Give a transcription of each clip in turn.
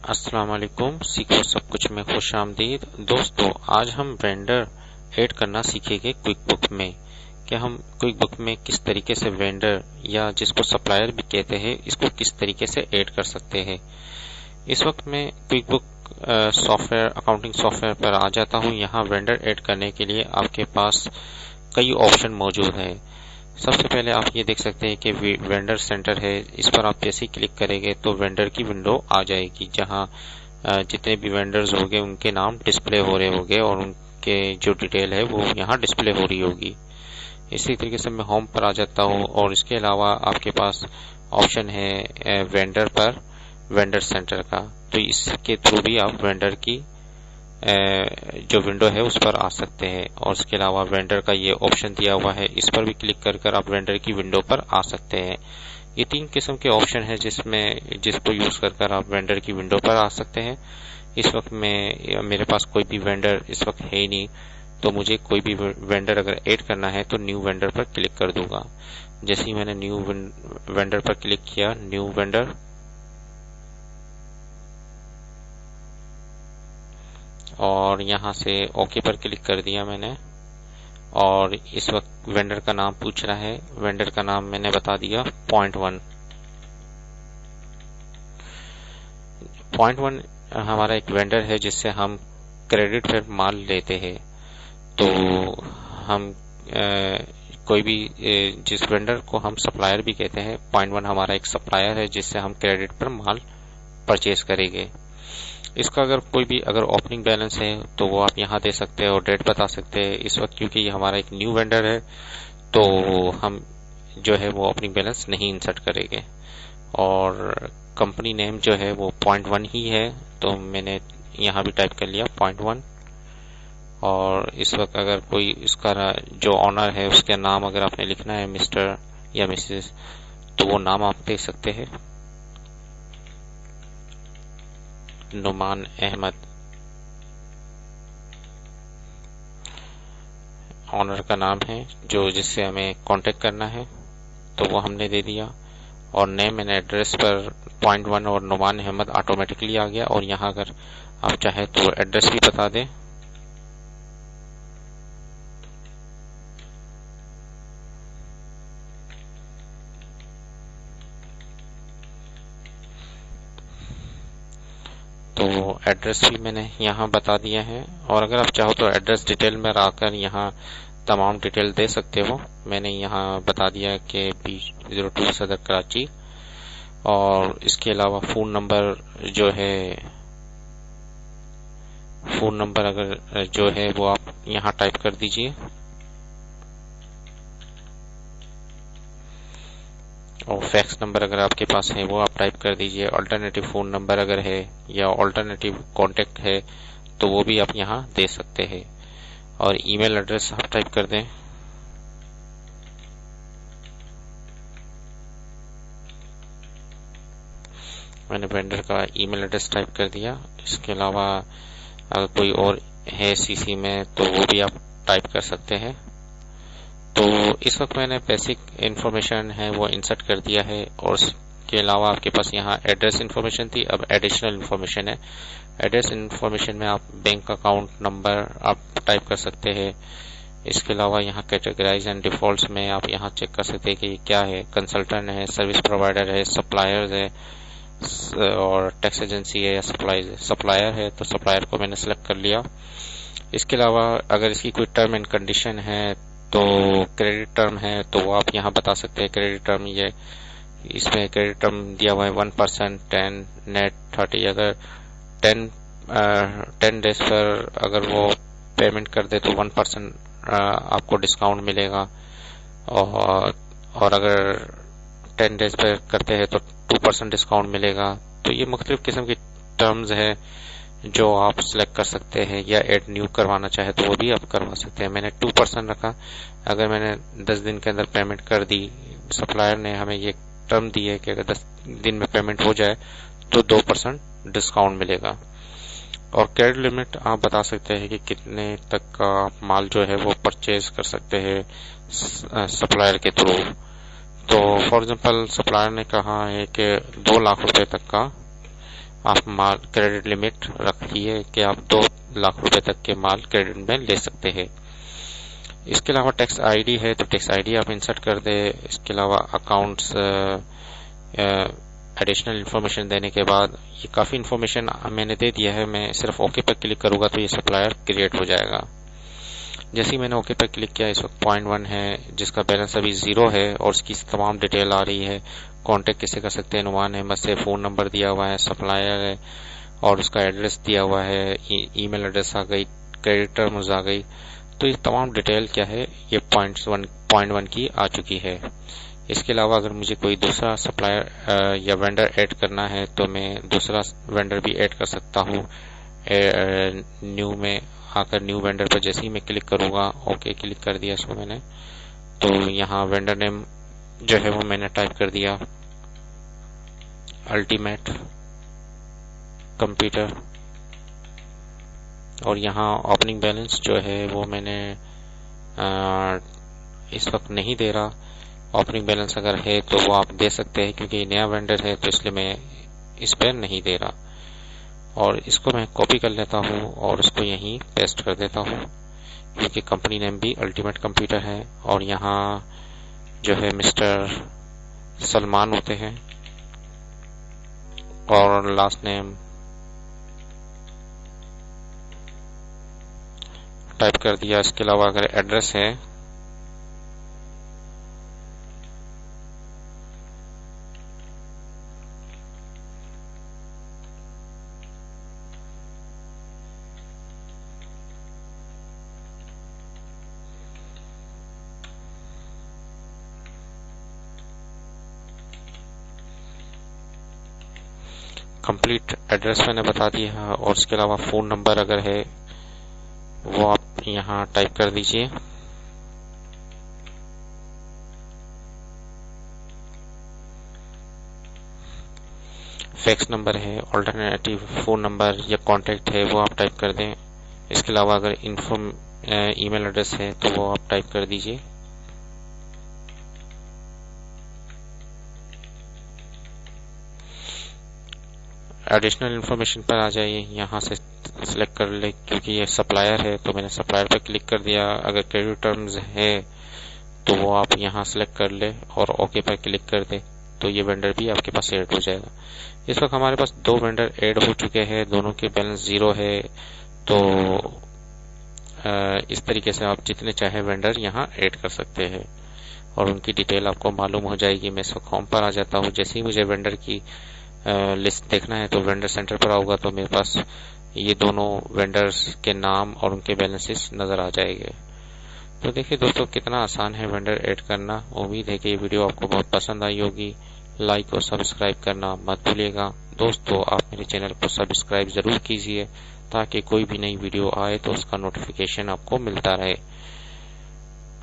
अस्सलाम वालेकुम। सीखो सब कुछ में खुश आमदीद। दोस्तों, आज हम वेंडर ऐड करना सीखेंगे क्विक बुक में। कि हम क्विक बुक में किस तरीके से वेंडर या जिसको सप्लायर भी कहते हैं, इसको किस तरीके से ऐड कर सकते हैं। इस वक्त मैं quick book software, accounting software पर आ जाता हूं। यहाँ वेंडर ऐड करने के लिए आपके पास कई ऑप्शन मौजूद है। सबसे पहले आप ये देख सकते हैं कि वेंडर सेंटर है। इस पर आप जैसे ही क्लिक करेंगे तो वेंडर की विंडो आ जाएगी, जहां जितने भी वेंडर्स होंगे उनके नाम डिस्प्ले हो रहे होंगे और उनके जो डिटेल है वो यहाँ डिस्प्ले हो रही होगी। इसी तरीके से मैं होम पर आ जाता हूँ और इसके अलावा आपके पास ऑप्शन है वेंडर पर वेंडर सेंटर का। तो इसके थ्रू भी आप वेंडर की जो विंडो है उस पर आ सकते हैं। और इसके अलावा वेंडर का ये ऑप्शन दिया हुआ है, इस पर भी क्लिक कर आप वेंडर की विंडो पर आ सकते हैं। ये 3 किस्म के ऑप्शन है जिसको यूज कर आप वेंडर की विंडो पर आ सकते हैं। इस वक्त मेरे पास कोई भी वेंडर इस वक्त है ही नहीं, तो मुझे कोई भी वेंडर अगर ऐड करना है तो न्यू वेंडर पर क्लिक कर दूंगा। जैसे ही मैंने न्यू वेंडर पर क्लिक किया, न्यू वेंडर, और यहां से ओके पर क्लिक कर दिया मैंने। और इस वक्त वेंडर का नाम पूछ रहा है। वेंडर का नाम मैंने बता दिया पॉइंट 1 हमारा एक वेंडर है जिससे हम क्रेडिट पर माल लेते हैं। तो हम कोई भी जिस वेंडर को हम सप्लायर भी कहते हैं, पॉइंट 1 हमारा एक सप्लायर है जिससे हम क्रेडिट पर माल परचेज करेंगे। इसका अगर ओपनिंग बैलेंस है तो वो आप यहाँ दे सकते हैं और डेट बता सकते हैं। इस वक्त क्योंकि ये हमारा एक न्यू वेंडर है तो हम जो है वो ओपनिंग बैलेंस नहीं इंसर्ट करेंगे। और कंपनी नेम जो है वो पॉइंट 1 ही है, तो मैंने यहाँ भी टाइप कर लिया पॉइंट 1। और इस वक्त अगर कोई इसका जो ऑनर है उसके नाम अगर आपने लिखना है मिस्टर या मिसेस, तो वो नाम आप दे सकते हैं। नुमान अहमद ऑनर का नाम है, जो जिससे हमें कांटेक्ट करना है, तो वो हमने दे दिया। और नेम एंड एड्रेस पर पॉइंट 1 और नुमान अहमद ऑटोमेटिकली आ गया। और यहाँ अगर आप चाहे तो एड्रेस भी बता दें। तो एड्रेस भी मैंने यहाँ बता दिया है। और अगर आप चाहो तो एड्रेस डिटेल में आकर यहाँ तमाम डिटेल दे सकते हो। मैंने यहाँ बता दिया कि B02 सदर कराची। और इसके अलावा फोन नंबर अगर जो है वो आप यहाँ टाइप कर दीजिए। और फैक्स नंबर अगर आपके पास है वो आप टाइप कर दीजिए। अल्टरनेटिव फोन नंबर अगर है या अल्टरनेटिव कांटेक्ट है तो वो भी आप यहाँ दे सकते हैं। और ईमेल एड्रेस आप टाइप कर दें। मैंने वेंडर का ईमेल एड्रेस टाइप कर दिया। इसके अलावा अगर कोई और है सीसी में तो वो भी आप टाइप कर सकते हैं। तो इस वक्त मैंने बेसिक इंफॉर्मेशन है वो इंसर्ट कर दिया है। और इसके अलावा आपके पास यहाँ एड्रेस इंफॉर्मेशन थी, अब एडिशनल इंफॉर्मेशन है। एड्रेस इंफॉर्मेशन में आप बैंक अकाउंट नंबर आप टाइप कर सकते हैं। इसके अलावा यहाँ कैटेगराइज एंड डिफॉल्ट्स में आप यहाँ चेक कर सकते हैं कि ये क्या है, कंसल्टेंट है, सर्विस प्रोवाइडर है, सप्लायर्स है और टैक्स एजेंसी है या सप्लायर है। तो सप्लायर को मैंने सेलेक्ट कर लिया। इसके अलावा अगर इसकी कोई टर्म एंड कंडीशन है तो क्रेडिट टर्म है तो वो आप यहाँ बता सकते हैं। क्रेडिट टर्म ये इसमें क्रेडिट टर्म दिया हुआ है 1%, 10, नेट 30। अगर 10 डेज पर अगर वो पेमेंट कर दे तो 1% आपको डिस्काउंट मिलेगा। और अगर 10 डेज पर करते हैं तो 2% डिस्काउंट मिलेगा। तो ये मुख्तलिफ किस्म की टर्म्स है जो आप सिलेक्ट कर सकते हैं। या एड न्यू करवाना चाहे तो वो भी आप करवा सकते हैं। मैंने 2% रखा। अगर मैंने 10 दिन के अंदर पेमेंट कर दी, सप्लायर ने हमें ये टर्म दी है कि अगर 10 दिन में पेमेंट हो जाए तो 2% डिस्काउंट मिलेगा। और क्रेडिट लिमिट आप बता सकते हैं कि कितने तक का माल जो है वो परचेज कर सकते हैं सप्लायर के थ्रू। तो फॉर एग्जांपल सप्लायर ने कहा है कि 2 लाख रुपए तक का आप माल क्रेडिट लिमिट रखिए कि आप 2 लाख रुपए तक के माल क्रेडिट में ले सकते हैं। इसके अलावा टैक्स आईडी है तो टैक्स आईडी आप इंसर्ट कर दे। इसके अलावा अकाउंट्स एडिशनल इन्फॉर्मेशन देने के बाद ये काफ़ी इन्फॉर्मेशन मैंने दे दिया है। मैं सिर्फ ओके पर क्लिक करूंगा तो ये सप्लायर क्रिएट हो जाएगा। जैसे ही मैंने ओके पर क्लिक किया, इस वक्त 0.1 है जिसका बैलेंस अभी 0 है और उसकी तमाम डिटेल आ रही है। कांटेक्ट किसे कर सकते हैं, नुमान अहमद से, फ़ोन नंबर दिया हुआ है, सप्लायर है और उसका एड्रेस दिया हुआ है, ईमेल एड्रेस आ गई, क्रेडिट टर्म्स आ गई। तो ये तमाम डिटेल क्या है, ये 0.1 की आ चुकी है। इसके अलावा अगर मुझे कोई दूसरा सप्लायर या वेंडर ऐड करना है तो मैं दूसरा वेंडर भी ऐड कर सकता हूँ। न्यू में आकर न्यू वेंडर पर जैसे ही मैं क्लिक करूंगा, ओके क्लिक कर दिया इसको मैंने, तो यहाँ वेंडर नेम जो है वो मैंने टाइप कर दिया अल्टीमेट कंप्यूटर और यहाँ ओपनिंग बैलेंस जो है वो मैंने इस वक्त नहीं दे रहा। ओपनिंग बैलेंस अगर है तो वो आप दे सकते हैं, क्योंकि नया वेंडर है तो इसलिए मैं इस पर नहीं दे रहा। और इसको मैं कॉपी कर लेता हूँ और इसको यहीं पेस्ट कर देता हूँ, क्योंकि कंपनी नेम भी अल्टीमेट कंप्यूटर है और यहाँ जो है मिस्टर सलमान होते हैं और लास्ट नेम टाइप कर दिया। इसके अलावा अगर एड्रेस है कंप्लीट एड्रेस मैंने बता दिया और इसके अलावा फ़ोन नंबर अगर है वो आप यहाँ टाइप कर दीजिए। फैक्स नंबर है, ऑल्टरनेटिव फ़ोन नंबर या कॉन्टैक्ट है वो आप टाइप कर दें। इसके अलावा अगर ईमेल एड्रेस है तो वो आप टाइप कर दीजिए। एडिशनल इन्फॉर्मेशन पर आ जाइए, यहाँ से सिलेक्ट कर ले, क्योंकि ये सप्लायर है तो मैंने सप्लायर पर क्लिक कर दिया। अगर क्रेडिट टर्म्स है तो वो आप यहाँ सिलेक्ट कर ले और ओके पर क्लिक कर दे तो ये वेंडर भी आपके पास ऐड हो जाएगा। इस वक्त हमारे पास 2 वेंडर ऐड हो चुके हैं, दोनों के बैलेंस 0 है। तो इस तरीके से आप जितने चाहे वेंडर यहाँ ऐड कर सकते हैं और उनकी डिटेल आपको मालूम हो जाएगी। मैं इस वक्त होम पर आ जाता हूँ। जैसे ही मुझे वेंडर की लिस्ट देखना है तो वेंडर सेंटर पर आऊंगा तो मेरे पास ये दोनों वेंडर्स के नाम और उनके बैलेंसेस नजर आ जाएंगे। तो देखिए दोस्तों, कितना आसान है वेंडर ऐड करना। उम्मीद है कि ये वीडियो आपको बहुत पसंद आई होगी। लाइक और सब्सक्राइब करना मत भूलिएगा। दोस्तों, आप मेरे चैनल को सब्सक्राइब जरूर कीजिए ताकि कोई भी नई वीडियो आए तो उसका नोटिफिकेशन आपको मिलता रहे।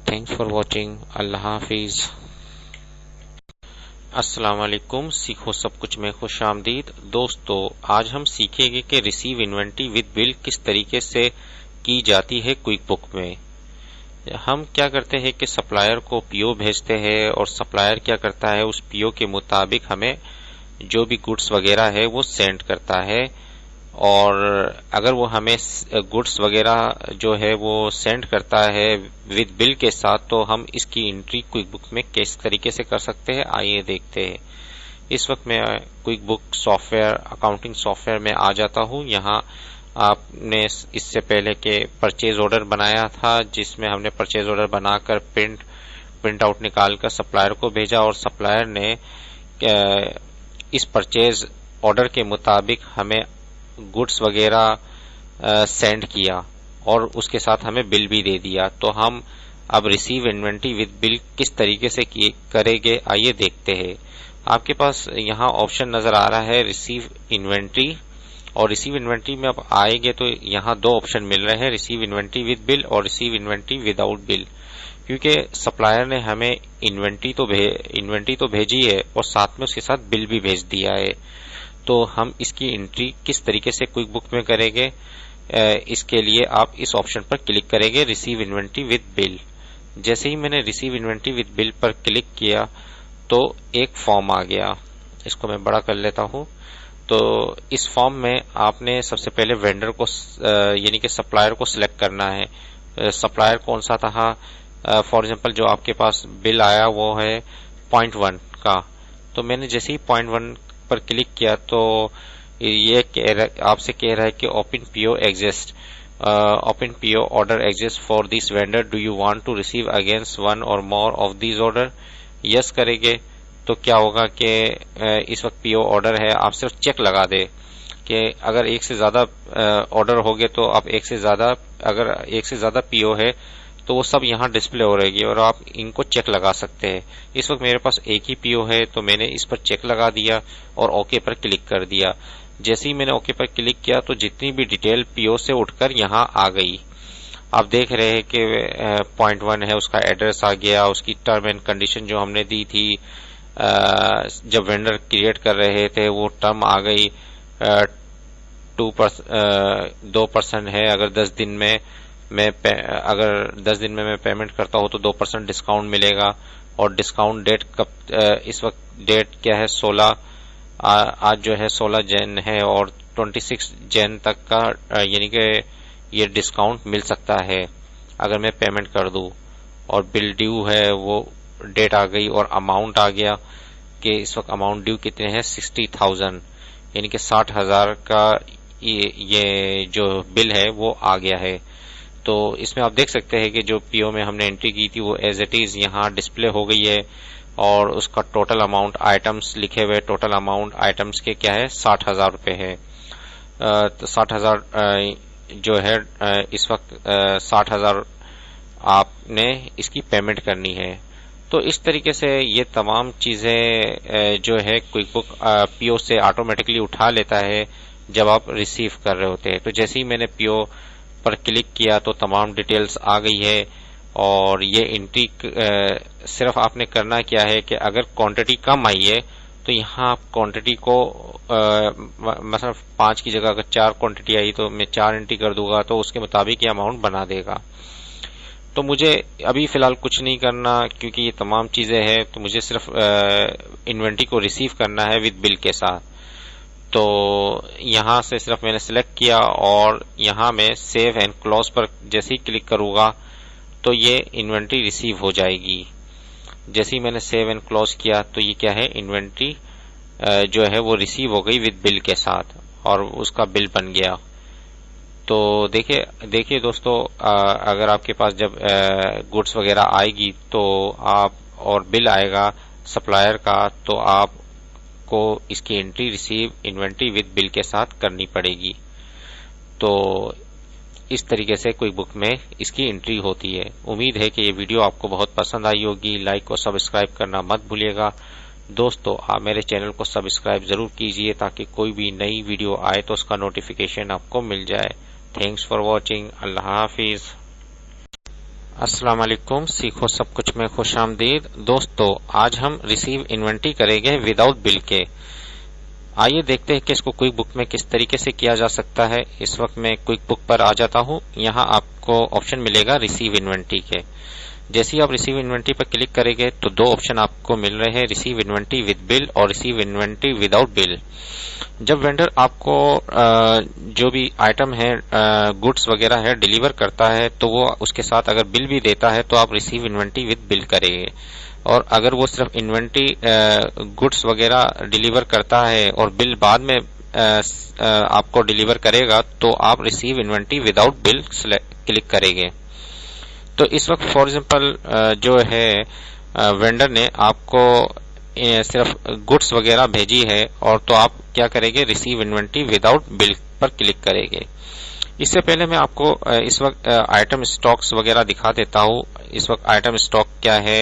Thanks for watching. अल्लाह हाफिज। अस्सलाम वालेकुम। सीखो सब कुछ में खुश आमदीद। दोस्तों, आज हम सीखेंगे कि रिसीव इन्वेंटरी विद बिल किस तरीके से की जाती है क्विक बुक में। हम क्या करते हैं कि सप्लायर को पीओ भेजते हैं और सप्लायर क्या करता है, उस पीओ के मुताबिक हमें जो भी गुड्स वगैरह है वो सेंड करता है। और अगर वो हमें गुड्स वगैरह जो है वो सेंड करता है विद बिल के साथ, तो हम इसकी एंट्री क्विक बुक में किस तरीके से कर सकते हैं, आइए देखते हैं। इस वक्त मैं quick book software, accounting software में आ जाता हूँ। यहाँ आपने इससे पहले के परचेज ऑर्डर बनाया था, जिसमें हमने परचेज ऑर्डर बनाकर प्रिंट आउट निकालकर सप्लायर को भेजा और सप्लायर ने इस परचेज ऑर्डर के मुताबिक हमें गुड्स वगैरह सेंड किया और उसके साथ हमें बिल भी दे दिया। तो हम अब रिसीव इन्वेंटरी विद बिल किस तरीके से करेंगे, आइए देखते हैं। आपके पास यहाँ ऑप्शन नजर आ रहा है रिसीव इन्वेंटरी, और रिसीव इन्वेंटरी में अब आएंगे तो यहाँ 2 ऑप्शन मिल रहे हैं, रिसीव इन्वेंटरी विद बिल और रिसीव इन्वेंटरी विदाउट बिल। क्योंकि सप्लायर ने हमें इन्वेंटरी तो भेजी है और साथ में उसके साथ बिल भी भेज दिया है। तो हम इसकी एंट्री किस तरीके से क्विक बुक में करेंगे, इसके लिए आप इस ऑप्शन पर क्लिक करेंगे, रिसीव इन्वेंटरी विद बिल। जैसे ही मैंने रिसीव इन्वेंटरी विद बिल पर क्लिक किया तो एक फॉर्म आ गया। इसको मैं बड़ा कर लेता हूं। तो इस फॉर्म में आपने सबसे पहले वेंडर को यानी कि सप्लायर को सिलेक्ट करना है। सप्लायर कौन सा था? फॉर एग्जांपल जो आपके पास बिल आया वो है 0.1 का। तो मैंने जैसे ही 0.1 पर क्लिक किया तो ये आपसे कह रहा है कि open PO exist, open PO order exist for this vendor, do you want to receive against one और more of this order. Yes करेंगे तो क्या होगा कि इस वक्त पीओ ऑर्डर है, आप सिर्फ चेक लगा दे कि अगर एक से ज्यादा ऑर्डर हो गए तो आप अगर एक से ज्यादा पीओ है तो वो सब यहाँ डिस्प्ले हो रहेगी और आप इनको चेक लगा सकते हैं। इस वक्त मेरे पास एक ही पीओ है तो मैंने इस पर चेक लगा दिया और ओके पर क्लिक कर दिया। जैसे ही मैंने ओके पर क्लिक किया तो जितनी भी डिटेल पीओ से उठकर यहाँ आ गई। आप देख रहे हैं कि 0.1 है, उसका एड्रेस आ गया, उसकी टर्म एंड कंडीशन जो हमने दी थी जब वेंडर क्रिएट कर रहे थे वो टर्म आ गई। 2% है, अगर 10 दिन में मैं पेमेंट करता हूं तो 2% डिस्काउंट मिलेगा। और डिस्काउंट डेट कब, इस वक्त डेट क्या है 16, आज जो है 16 जन है और 26 जन तक का यानी कि ये डिस्काउंट मिल सकता है अगर मैं पेमेंट कर दूं। और बिल ड्यू है वो डेट आ गई और अमाउंट आ गया कि इस वक्त अमाउंट ड्यू कितने हैं 60,000 यानी कि 60,000 का ये जो बिल है वो आ गया है। तो इसमें आप देख सकते हैं कि जो पीओ में हमने एंट्री की थी वो एज इट इज यहाँ डिस्प्ले हो गई है और उसका टोटल अमाउंट आइटम्स लिखे हुए, टोटल अमाउंट आइटम्स के क्या है 60,000 रुपए है। तो 60,000 जो है इस वक्त 60,000 आपने इसकी पेमेंट करनी है। तो इस तरीके से ये तमाम चीजें जो है क्विक बुक पीओ से ऑटोमेटिकली उठा लेता है जब आप रिसीव कर रहे होते हैं। तो जैसे ही मैंने पीओ पर क्लिक किया तो तमाम डिटेल्स आ गई है और ये एंट्री सिर्फ आपने करना क्या है कि अगर क्वांटिटी कम आई है तो यहाँ आप क्वांटिटी को मतलब 5 की जगह अगर 4 क्वांटिटी आई तो मैं 4 एंट्री कर दूंगा तो उसके मुताबिक ये अमाउंट बना देगा। तो मुझे अभी फिलहाल कुछ नहीं करना क्योंकि ये तमाम चीजें हैं, तो मुझे सिर्फ इन्वेंट्री को रिसीव करना है विद बिल के साथ। तो यहाँ से सिर्फ मैंने सिलेक्ट किया और यहाँ मैं सेव एंड क्लोज पर जैसे ही क्लिक करूंगा तो ये इन्वेंट्री रिसीव हो जाएगी। जैसे ही मैंने सेव एंड क्लोज किया तो ये क्या है इन्वेंट्री जो है वो रिसीव हो गई विद बिल के साथ और उसका बिल बन गया। तो देखिए दोस्तों, अगर आपके पास जब गुड्स वगैरह आएगी तो आप और बिल आएगा सप्लायर का तो आप को इसकी entry receive inventory with bill के साथ करनी पड़ेगी। तो इस तरीके से क्विक बुक में इसकी एंट्री होती है। उम्मीद है कि ये वीडियो आपको बहुत पसंद आई होगी। लाइक और सब्सक्राइब करना मत भूलिएगा। दोस्तों आप मेरे चैनल को सब्सक्राइब जरूर कीजिए ताकि कोई भी नई वीडियो आए तो उसका नोटिफिकेशन आपको मिल जाए। Thanks for watching. अल्लाह हाफिज। अस्सलाम वालेकुम। सीखो सब कुछ में खुशामदीद। दोस्तों आज हम रिसीव इन्वेंट्री करेंगे विदाउट बिल के। आइए देखते हैं कि इसको क्विक बुक में किस तरीके से किया जा सकता है। इस वक्त मैं क्विक बुक पर आ जाता हूं। यहाँ आपको ऑप्शन मिलेगा रिसीव इन्वेंट्री के। जैसे ही आप रिसीव इन्वेंट्री पर क्लिक करेंगे तो दो ऑप्शन आपको मिल रहे हैं, रिसीव इन्वेंट्री विद बिल और रिसीव इन्वेंट्री विदाउट बिल। जब वेंडर आपको जो भी आइटम है गुड्स वगैरह है डिलीवर करता है तो वो उसके साथ अगर बिल भी देता है तो आप रिसीव इन्वेंट्री विद बिल करेंगे। और अगर वो सिर्फ इन्वेंट्री गुड्स वगैरह डिलीवर करता है और बिल बाद में आपको डिलीवर करेगा तो आप receive inventory without bill click करेंगे। तो इस वक्त फॉर एग्जांपल जो है वेंडर ने आपको सिर्फ गुड्स वगैरह भेजी है और तो आप क्या करेंगे रिसीव इन्वेंट्री विदाउट बिल पर क्लिक करेंगे। इससे पहले मैं आपको इस वक्त आइटम स्टॉक्स वगैरह दिखा देता हूं। इस वक्त आइटम स्टॉक क्या है,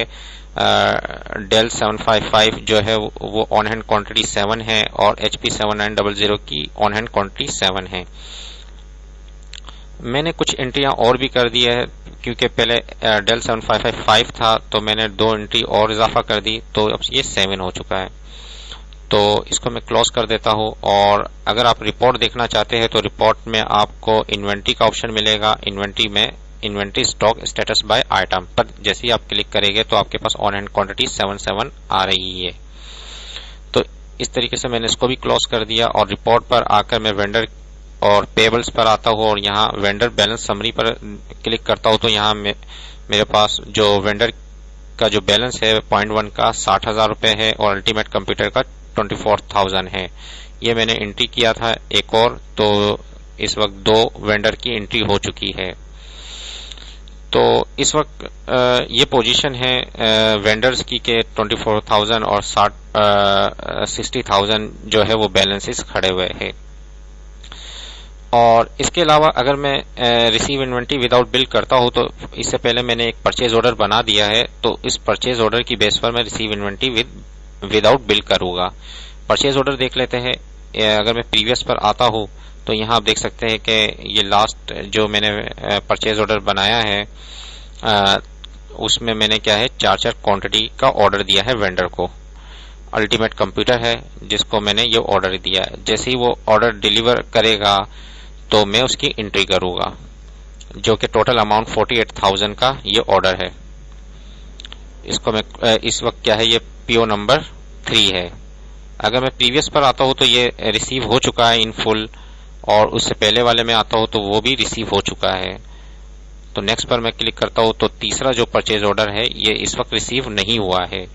डेल 755 जो है वो ऑन हैंड क्वांटिटी 7 है और HP 7900 की ऑन हैंड क्वांटिटी 7 है। मैंने कुछ एंट्रियां और भी कर दी है क्योंकि पहले डेल 7555 था तो मैंने 2 एंट्री और इजाफा कर दी तो अब ये 7 हो चुका है। तो इसको मैं क्लोज कर देता हूं। और अगर आप रिपोर्ट देखना चाहते हैं तो रिपोर्ट में आपको इन्वेंट्री का ऑप्शन मिलेगा। इन्वेंट्री में inventory stock status by item पर जैसे ही आप क्लिक करेंगे तो आपके पास ऑन हैंड क्वांटिटी 77 आ रही है। तो इस तरीके से मैंने इसको भी क्लोज कर दिया और रिपोर्ट पर आकर मैं वेंडर और पेबल्स पर आता हूँ और यहाँ वेंडर बैलेंस समरी पर क्लिक करता हूँ तो यहाँ मेरे पास जो वेंडर का जो बैलेंस है 0.1 का 60,000 रुपए है और अल्टीमेट कंप्यूटर का 24,000 है। ये मैंने एंट्री किया था एक और, तो इस वक्त 2 वेंडर की एंट्री हो चुकी है। तो इस वक्त ये पोजीशन है वेंडर्स की के 24,000 और 60,000 जो है वो बैलेंसेस खड़े हुए हैं। और इसके अलावा अगर मैं रिसीव इन्वेंट्री विदाउट बिल करता हूं तो इससे पहले मैंने एक परचेज ऑर्डर बना दिया है, तो इस परचेज ऑर्डर की बेस पर मैं रिसीव इन्वेंट्री विदाउट बिल करूंगा। परचेज ऑर्डर देख लेते हैं। अगर मैं प्रीवियस पर आता हूं तो यहाँ आप देख सकते हैं कि ये लास्ट जो मैंने परचेज ऑर्डर बनाया है उसमें मैंने क्या है 4 क्वांटिटी का ऑर्डर दिया है वेंडर को। अल्टीमेट कंप्यूटर है जिसको मैंने ये ऑर्डर दिया है। जैसे ही वो ऑर्डर डिलीवर करेगा तो मैं उसकी एंट्री करूंगा, जो कि टोटल अमाउंट 48,000 का ये ऑर्डर है। इसको मैं इस वक्त क्या है ये पीओ नंबर 3 है। अगर मैं प्रीवियस पर आता हूं तो ये रिसीव हो चुका है इन फुल, और उससे पहले वाले में आता हूं तो वो भी रिसीव हो चुका है। तो नेक्स्ट पर मैं क्लिक करता हूं तो तीसरा जो परचेज ऑर्डर है ये इस वक्त रिसीव नहीं हुआ है।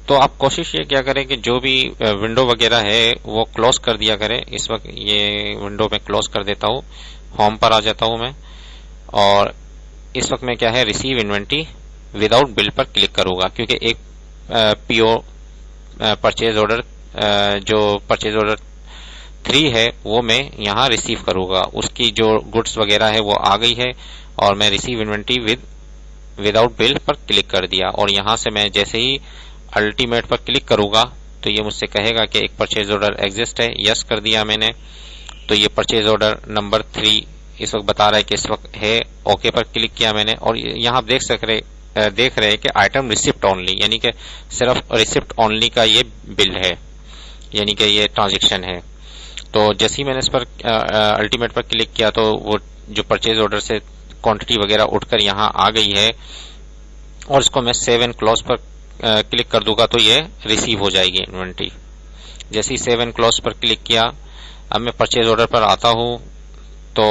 तो आप कोशिश ये क्या करें कि जो भी विंडो वगैरह है वो क्लोज कर दिया करें। इस वक्त ये विंडो में क्लोज कर देता हूं, होम पर आ जाता हूं मैं, और इस वक्त मैं क्या है रिसीव इन्वेंट्री विदाउट बिल पर क्लिक करूंगा, क्योंकि एक पीओ परचेज ऑर्डर जो परचेज ऑर्डर 3 है वो मैं यहाँ रिसीव करूंगा। उसकी जो गुड्स वगैरह है वो आ गई है और मैं रिसीव इन्वेंट्री विदाउट बिल पर क्लिक कर दिया। और यहाँ से मैं जैसे ही अल्टीमेट पर क्लिक करूंगा तो ये मुझसे कहेगा कि एक परचेज ऑर्डर एग्जिस्ट है। यस कर दिया मैंने, तो ये परचेज ऑर्डर नंबर 3 इस वक्त बता रहा है कि इस वक्त है। ओके पर क्लिक किया मैंने और यहाँ आप देख रहे हैं कि आइटम रिसिप्ट ओनली, यानी कि सिर्फ रिसिप्ट ओनली का ये बिल है, यानी कि ये ट्रांजेक्शन है। तो जैसे ही मैंने इस पर अल्टीमेट पर क्लिक किया तो वो जो परचेज ऑर्डर से क्वांटिटी वगैरह उठकर यहाँ आ गई है, और इसको मैं सेव एंड क्लोज पर क्लिक कर दूंगा तो ये रिसीव हो जाएगी इन्वेंट्री। जैसे ही सेव एंड क्लोज पर क्लिक किया, अब मैं परचेज ऑर्डर पर आता हूं तो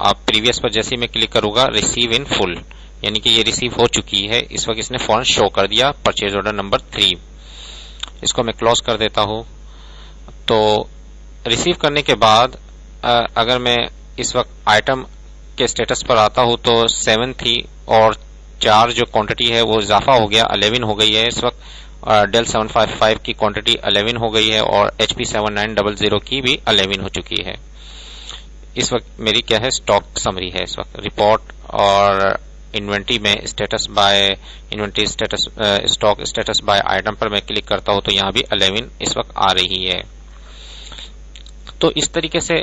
आप प्रीवियस पर जैसे ही मैं क्लिक करूंगा रिसीव इन फुल, यानी कि ये रिसीव हो चुकी है। इस वक्त इसने फौरन शो कर दिया परचेज ऑर्डर नंबर 3। इसको मैं क्लोज कर देता हूं। तो रिसीव करने के बाद अगर मैं इस वक्त आइटम के स्टेटस पर आता हूं तो 7 थी और 4 जो क्वांटिटी है वो इजाफा हो गया, 11 हो गई है। इस वक्त डेल 755 की क्वांटिटी 11 हो गई है और HP 7900 की भी 11 हो चुकी है। इस वक्त मेरी क्या है स्टॉक समरी है। इस वक्त रिपोर्ट और इन्वेंट्री में status bye inventory status stock status by item पर मैं क्लिक करता हूं तो यहाँ भी 11 इस वक्त आ रही है। तो इस तरीके से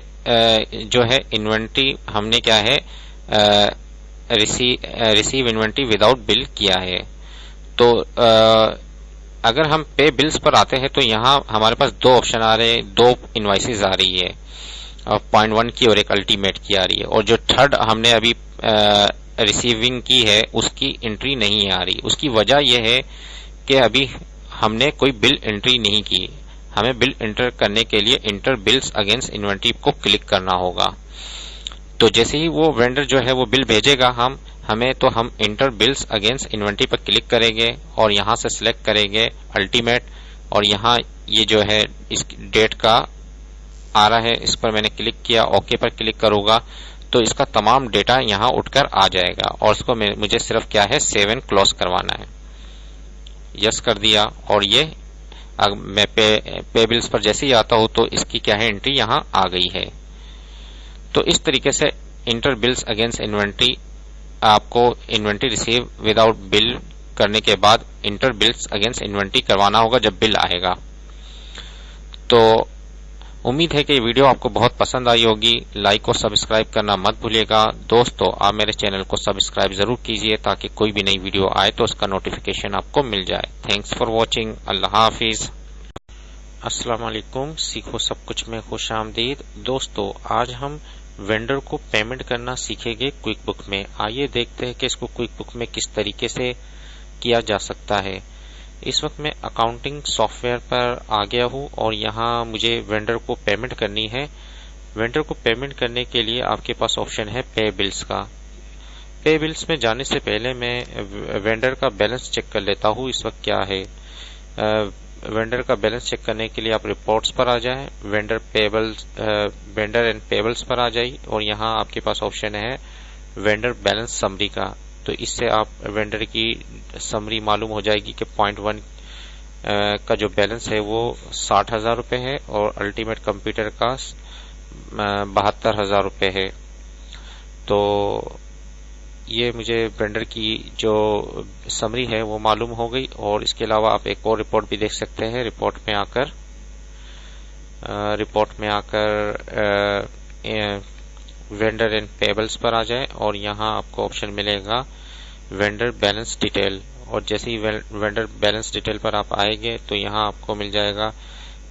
जो है इन्वेंट्री हमने क्या है रिसीव इन्वेंट्री विदाउट बिल किया है। तो अगर हम पे बिल्स पर आते हैं तो यहाँ हमारे पास 2 ऑप्शन आ रहे हैं, 2 इनवाइसेस आ रही है, 0.1 की और एक अल्टीमेट की आ रही है। और जो थर्ड हमने अभी रिसीविंग की है उसकी एंट्री नहीं आ रही। उसकी वजह यह है कि अभी हमने कोई बिल एंट्री नहीं की। हमें बिल एंटर करने के लिए इंटर बिल्स अगेंस्ट इन्वेंट्री को क्लिक करना होगा। तो जैसे ही वो वेंडर जो है वो बिल भेजेगा हम इंटर बिल्स अगेंस्ट इन्वेंट्री पर क्लिक करेंगे और यहाँ से सिलेक्ट करेंगे अल्टीमेट, और यहाँ ये जो है इस डेट का आ रहा है, इस पर मैंने क्लिक किया, ओके पर क्लिक करूंगा तो इसका तमाम डेटा यहाँ उठकर आ जाएगा और इसको मुझे सिर्फ क्या है सेव एंड क्लोज करवाना है। यस कर दिया और ये मैं पे बिल्स पर जैसे ही आता हूं तो इसकी क्या है एंट्री यहाँ आ गई है। तो इस तरीके से इंटर बिल्स अगेंस्ट इन्वेंट्री, आपको इन्वेंट्री रिसीव विदाउट बिल करने के बाद इंटर बिल्स अगेंस्ट इन्वेंट्री करवाना होगा जब बिल आएगा। तो उम्मीद है कि ये वीडियो आपको बहुत पसंद आई होगी। लाइक और सब्सक्राइब करना मत भूलिएगा। दोस्तों आप मेरे चैनल को सब्सक्राइब जरूर कीजिए ताकि कोई भी नई वीडियो आए तो उसका नोटिफिकेशन आपको मिल जाए। Thanks for watching. अल्लाह हाफिज। अस्सलाम वालेकुम। सीखो सब कुछ में खुश आमदीद। दोस्तों आज हम वेंडर को पेमेंट करना सीखेंगे क्विक बुक में। आइए देखते हैं कि इसको क्विक बुक में किस तरीके से किया जा सकता है। इस वक्त मैं अकाउंटिंग सॉफ्टवेयर पर आ गया हूँ और यहाँ मुझे वेंडर को पेमेंट करनी है। वेंडर को पेमेंट करने के लिए आपके पास ऑप्शन है पे बिल्स का। पे बिल्स में जाने से पहले मैं वेंडर का बैलेंस चेक कर लेता हूँ इस वक्त क्या है। वेंडर का बैलेंस चेक करने के लिए आप रिपोर्ट्स पर आ जाएं, वेंडर एंड पेबल्स पर आ जाइए और यहाँ आपके पास ऑप्शन है वेंडर बैलेंस समरी का। तो इससे आप वेंडर की समरी मालूम हो जाएगी कि पॉइंट 1 का जो बैलेंस है वो 60,000 रुपये है और अल्टीमेट कंप्यूटर का 72,000 रुपये है। तो ये मुझे वेंडर की जो समरी है वो मालूम हो गई। और इसके अलावा आप एक और रिपोर्ट भी देख सकते हैं। रिपोर्ट में आकर वेंडर एंड पेबल्स पर आ जाए और यहाँ आपको ऑप्शन मिलेगा वेंडर बैलेंस डिटेल। और जैसे ही वेंडर बैलेंस डिटेल पर आप आएंगे तो यहाँ आपको मिल जाएगा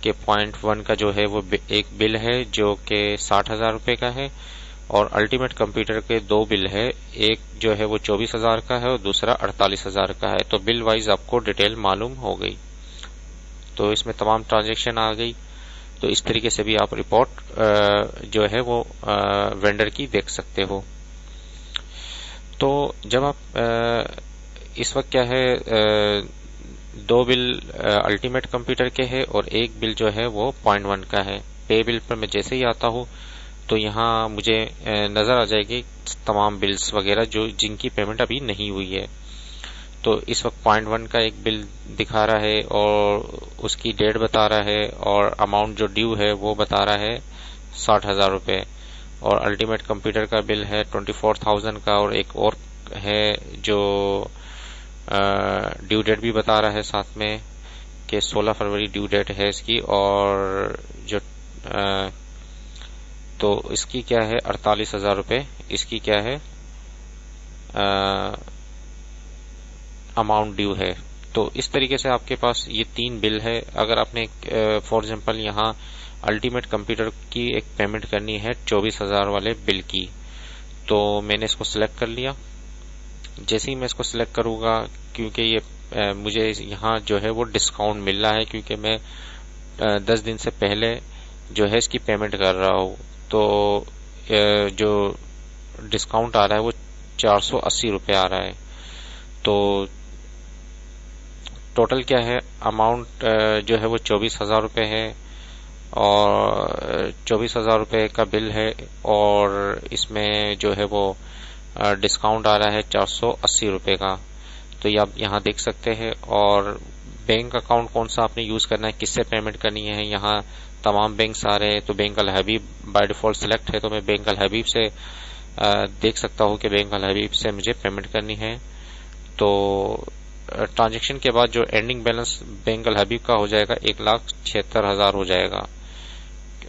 कि पॉइंट 1 का जो है वो एक बिल है जो कि 60,000 रुपये का है और अल्टीमेट कंप्यूटर के 2 बिल है, एक जो है वो 24,000 का है और दूसरा 48,000 का है। तो बिल वाइज आपको डिटेल मालूम हो गई। तो इसमें तमाम ट्रांजैक्शन आ गई। तो इस तरीके से भी आप रिपोर्ट जो है वो वेंडर की देख सकते हो। तो जब आप इस वक्त क्या है 2 बिल अल्टीमेट कंप्यूटर के हैं और एक बिल जो है वो पॉइंट 1 का है। पे बिल पर मैं जैसे ही आता हूँ तो यहाँ मुझे नजर आ जाएगी तमाम बिल्स वगैरह जो जिनकी पेमेंट अभी नहीं हुई है। तो इस वक्त पॉइंट 1 का एक बिल दिखा रहा है और उसकी डेट बता रहा है और अमाउंट जो ड्यू है वो बता रहा है 60,000 रुपये। और अल्टीमेट कंप्यूटर का बिल है 24,000 का और एक और है जो ड्यू डेट भी बता रहा है साथ में कि 16 फरवरी ड्यू डेट है इसकी। और जो तो इसकी क्या है 48,000 रुपये इसकी क्या है अमाउंट ड्यू है। तो इस तरीके से आपके पास ये 3 बिल है। अगर आपने फॉर एग्जांपल यहाँ अल्टीमेट कंप्यूटर की एक पेमेंट करनी है 24,000 वाले बिल की, तो मैंने इसको सिलेक्ट कर लिया। जैसे ही मैं इसको सिलेक्ट करूंगा, क्योंकि ये मुझे यहाँ जो है वो डिस्काउंट मिल रहा है क्योंकि मैं 10 दिन से पहले जो है इसकी पेमेंट कर रहा हूँ, तो जो डिस्काउंट आ रहा है वो 480 रुपये आ रहा है। तो टोटल क्या है अमाउंट जो है वो 24,000 रुपये है और 24,000 रुपये का बिल है और इसमें जो है वो डिस्काउंट आ रहा है 480 रुपये का। तो ये आप यहाँ देख सकते हैं। और बैंक अकाउंट कौन सा आपने यूज करना है, किससे पेमेंट करनी है, यहाँ तमाम बैंक आ रहे हैं। तो bank Al Habib by default select है तो मैं बैंक अल हबीब से देख सकता हूँ कि बैंक अल हबीब से मुझे पेमेंट करनी है। तो ट्रांजैक्शन के बाद जो एंडिंग बैलेंस बैंक अल हबीब का हो जाएगा 1,76,000 हो जाएगा।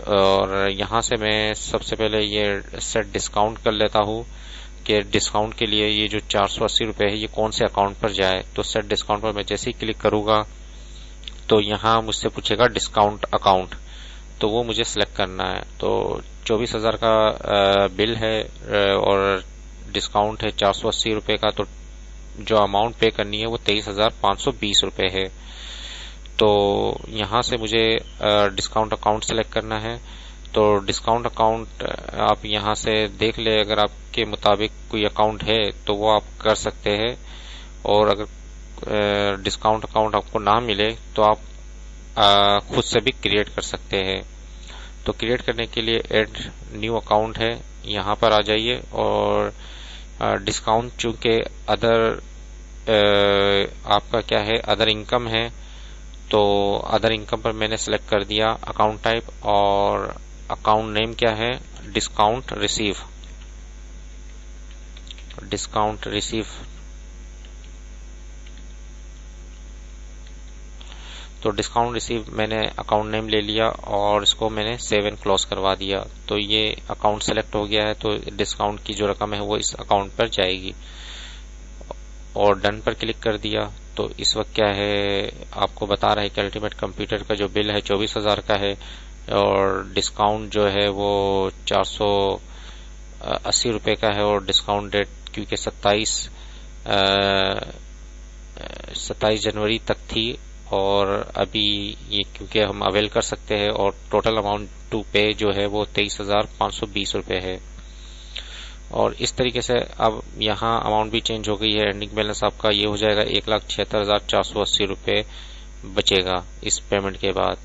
और यहाँ से मैं सबसे पहले ये सेट डिस्काउंट कर लेता हूँ कि डिस्काउंट के लिए ये जो 480 रुपये है ये कौन से अकाउंट पर जाए। तो सेट डिस्काउंट पर मैं जैसे ही क्लिक करूंगा तो यहाँ मुझसे पूछेगा डिस्काउंट अकाउंट, तो वो मुझे सिलेक्ट करना है। तो 24,000 का बिल है और डिस्काउंट है 480 रुपये का, तो जो अमाउंट पे करनी है वो 23,520 रुपये है। तो यहाँ से मुझे डिस्काउंट अकाउंट सेलेक्ट करना है। तो डिस्काउंट अकाउंट आप यहाँ से देख ले, अगर आपके मुताबिक कोई अकाउंट है तो वो आप कर सकते हैं। और अगर डिस्काउंट अकाउंट आपको ना मिले तो आप खुद से भी क्रिएट कर सकते हैं। तो क्रिएट करने के लिए ऐड न्यू अकाउंट है, यहाँ पर आ जाइए। और डिस्काउंट चूंकि अदर आपका क्या है अदर इनकम है, तो अदर इनकम पर मैंने सेलेक्ट कर दिया अकाउंट टाइप और अकाउंट नेम क्या है डिस्काउंट रिसीव। तो डिस्काउंट रिसीव मैंने अकाउंट नेम ले लिया और इसको मैंने सेव एंड क्लोज करवा दिया। तो ये अकाउंट सेलेक्ट हो गया है। तो डिस्काउंट की जो रकम है वो इस अकाउंट पर जाएगी और डन पर क्लिक कर दिया। तो इस वक्त क्या है आपको बता रहा है कि अल्टीमेट कंप्यूटर का जो बिल है 24,000 का है और डिस्काउंट जो है वो 480 रुपये का है और डिस्काउंट डेट क्योंकि 27 27 जनवरी तक थी और अभी ये क्योंकि हम अवेल कर सकते हैं और टोटल अमाउंट टू पे जो है वो 23,520 रुपये है। और इस तरीके से अब यहाँ अमाउंट भी चेंज हो गई है। एंडिंग बैलेंस आपका ये हो जाएगा 1,76,480 रुपये बचेगा इस पेमेंट के बाद।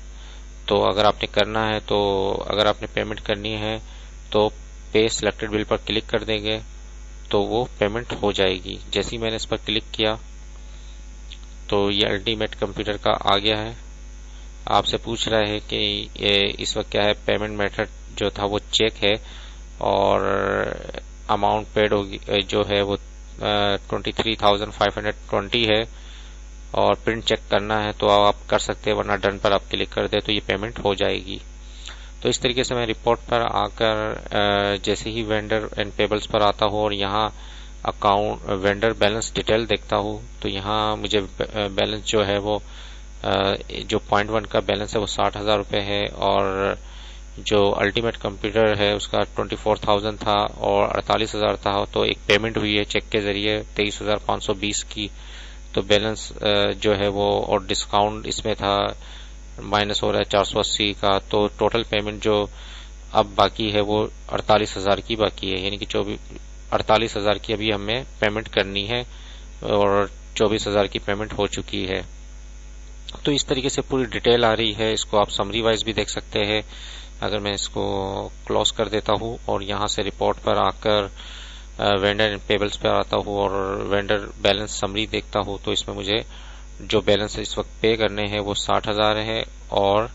तो अगर आपने करना है तो अगर आपने पेमेंट करनी है तो पे सिलेक्टेड बिल पर क्लिक कर देंगे तो वो पेमेंट हो जाएगी। जैसे ही मैंने इस पर क्लिक किया तो ये अल्टीमेट कंप्यूटर का आ गया है। आपसे पूछ रहा है कि ये इस वक्त क्या है, पेमेंट मेथड जो था वो चेक है और अमाउंट पेड होगी जो है वो 23,520 है और प्रिंट चेक करना है तो आप कर सकते हैं, वरना डन पर आप क्लिक कर दे तो ये पेमेंट हो जाएगी। तो इस तरीके से मैं रिपोर्ट पर आकर जैसे ही वेंडर एंड पेबल्स पर आता हूँ और यहाँ अकाउंट वेंडर बैलेंस डिटेल देखता हूँ तो यहाँ मुझे बैलेंस जो है वो जो 0.1 का बैलेंस है वो 60,000 रुपये है और जो अल्टीमेट कंप्यूटर है उसका 24,000 था और 48,000 था। तो एक पेमेंट हुई है चेक के जरिए 23,520 की। तो बैलेंस जो है वो और डिस्काउंट इसमें था माइनस हो रहा है 480 का। तो टोटल पेमेंट जो अब बाकी है वो 48,000 की बाकी है, यानी कि 48,000 की अभी हमें पेमेंट करनी है और 24,000 की पेमेंट हो चुकी है। तो इस तरीके से पूरी डिटेल आ रही है। इसको आप समरी वाइज भी देख सकते हैं। अगर मैं इसको क्लोज कर देता हूँ और यहाँ से रिपोर्ट पर आकर वेंडर एंड पेबल्स पर आता हूँ और वेंडर बैलेंस समरी देखता हूँ तो इसमें मुझे जो बैलेंस इस वक्त पे करने हैं वो 60,000 है और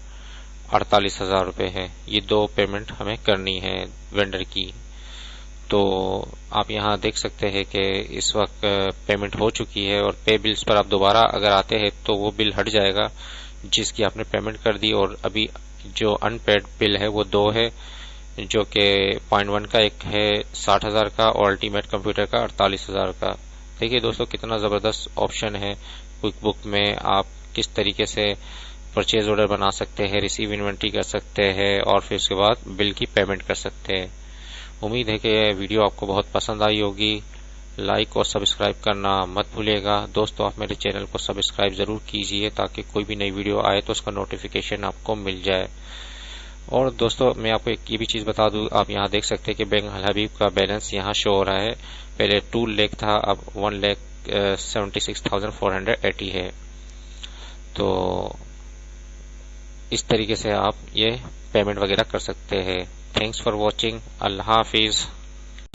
48,000 रुपये है। ये दो पेमेंट हमें करनी है वेंडर की। तो आप यहाँ देख सकते हैं कि इस वक्त पेमेंट हो चुकी है और पे बिल्स पर आप दोबारा अगर आते हैं तो वो बिल हट जाएगा जिसकी आपने पेमेंट कर दी। और अभी जो अनपेड बिल है वो दो है, जो कि 0.1 का एक है 60,000 का और अल्टीमेट कंप्यूटर का 48,000 का। देखिए दोस्तों कितना ज़बरदस्त ऑप्शन है क्विक बुक में। आप किस तरीके से परचेज ऑर्डर बना सकते हैं, रिसीव इन्वेंट्री कर सकते हैं और फिर उसके बाद बिल की पेमेंट कर सकते हैं। उम्मीद है कि यह वीडियो आपको बहुत पसंद आई होगी। लाइक और सब्सक्राइब करना मत भूलिएगा। दोस्तों आप मेरे चैनल को सब्सक्राइब जरूर कीजिए ताकि कोई भी नई वीडियो आए तो उसका नोटिफिकेशन आपको मिल जाए। और दोस्तों मैं आपको एक ये भी चीज़ बता दूं, आप यहाँ देख सकते हैं कि बैंक अल हबीब का बैलेंस यहाँ शो हो रहा है। पहले 2 लाख था, अब 1,76,480 है। तो इस तरीके से आप ये पेमेंट वगैरह कर सकते हैं। Thanks for watching. अल्लाह हाफिज़।